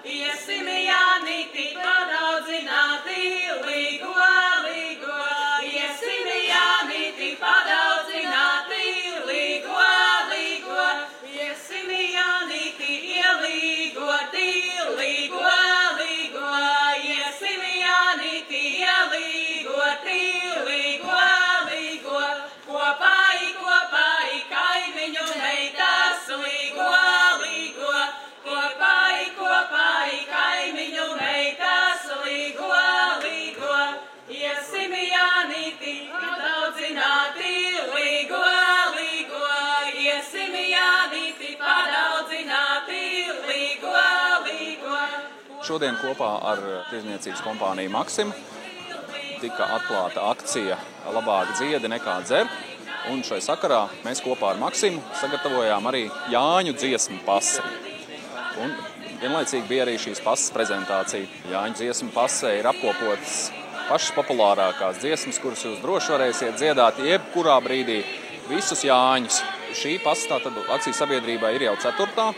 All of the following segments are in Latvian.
iesim Jānīti padaudzināti, līgo, līgo. Iesim Jānīti padaudzināti, līgo, līgo. Iesim Jānīti ielīgoti, līgo, līgo. Iesim Jānīti ielīgoti, līgo, līgo. Kopā, kaimiņu meitas, līgo, līgo. Kopā, kaimiņu meitas, līgo, līgo. Iesim Jānīti padaudzināti, līgo, līgo. Iesim Jānīti padaudzināti, līgo, līgo. Šodien kopā ar tirdzniecības kompāniju Maksim tika atklāta akcija Labāk dziedi nekā dzer. Un šai sakarā mēs kopā ar Maksimu sagatavojām arī Jāņu dziesmu pasi. Un vienlaicīgi bija arī šīs pases prezentācija. Jāņu dziesmu pasē ir apkopotas pašas populārākās dziesmas, kuras jūs droši varēsiet dziedāt jebkurā brīdī visus Jāņus. Šī pase tātad akcijas sabiedrībā ir jau 4.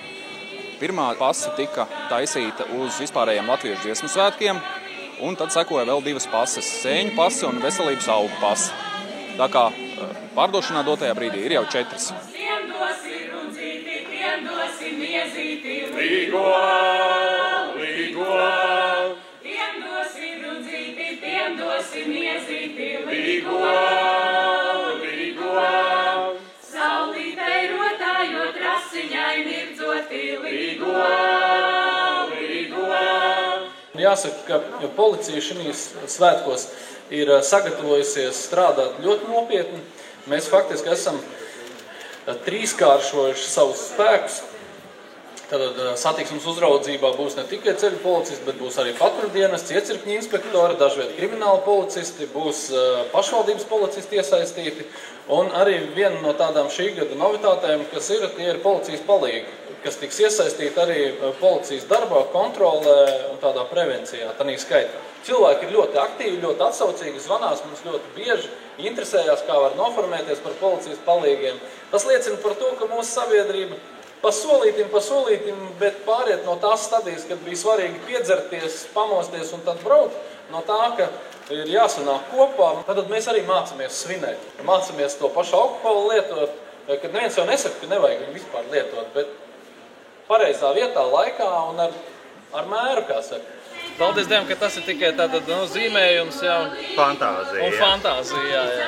Pirmā pase tika taisīta uz vispārējiem latviešu dziesmu svētkiem, un tad sekoja vēl 2 pases – sēņu pase un veselības augu pase. Tā kā pārdošanā dotajā brīdī ir jau 4. Tiem dosim rudzīti, tiem dosim iezīti, līgo, līgo. Tiem dosim rudzīti, tiem dosim iezīti, līgo, līgo. Saulītei rotājot rasiņai mirdzoti, līgo, līgo. Jāsaka, ka policija šīs svētkos ir sagatavojusies strādāt ļoti nopietni. Mēs faktiski esam 3-kāršojuši savus spēkus. Tad satiksmes uzraudzībā būs ne tikai ceļu policisti, bet būs arī patruļdienests, iecirkņu inspektori, dažviet krimināli policisti, būs pašvaldības policisti iesaistīti. Un arī viena no tādām šī gada novitātēm, kas ir, tie ir policijas palīgi, kas tiks iesaistīti arī policijas darbā, kontrolē un tādā prevencijā, tādā skaitā. Cilvēki ir ļoti aktīvi, ļoti atsaucīgi, zvanās mums ļoti bieži, interesējās, kā var noformēties par policijas palīgiem. Tas liecina par to, ka mūsu sabiedrība pa solītim, bet pāriet no tās stadijas, kad bija svarīgi piedzerties, pamosties un tad braukt, no tā, ka ir jāsanāk kopā, tad mēs arī mācāmies svinēt. Mācāmies to pašu alkoholu lietot, kad neviens jau nesaka, ka nevajag viņu vispār lietot, bet pareizā vietā, laikā un ar mēru, kā saka. Paldies Dievam, ka tas ir tikai tātad zīmējums jau. Fantāzija. Un fantāzija, jā.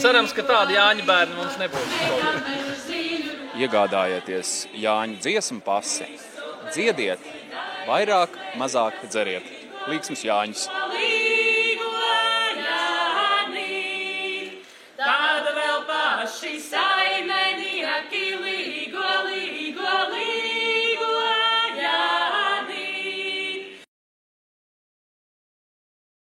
Cerams, ka tādi Jāņu bērni mums nebūs. Iegādājieties Jāņu dziesmu pasi, dziediet, vairāk, mazāk dzeriet. Līksmus Jāņus! Līgo Jānī, tad vēl paši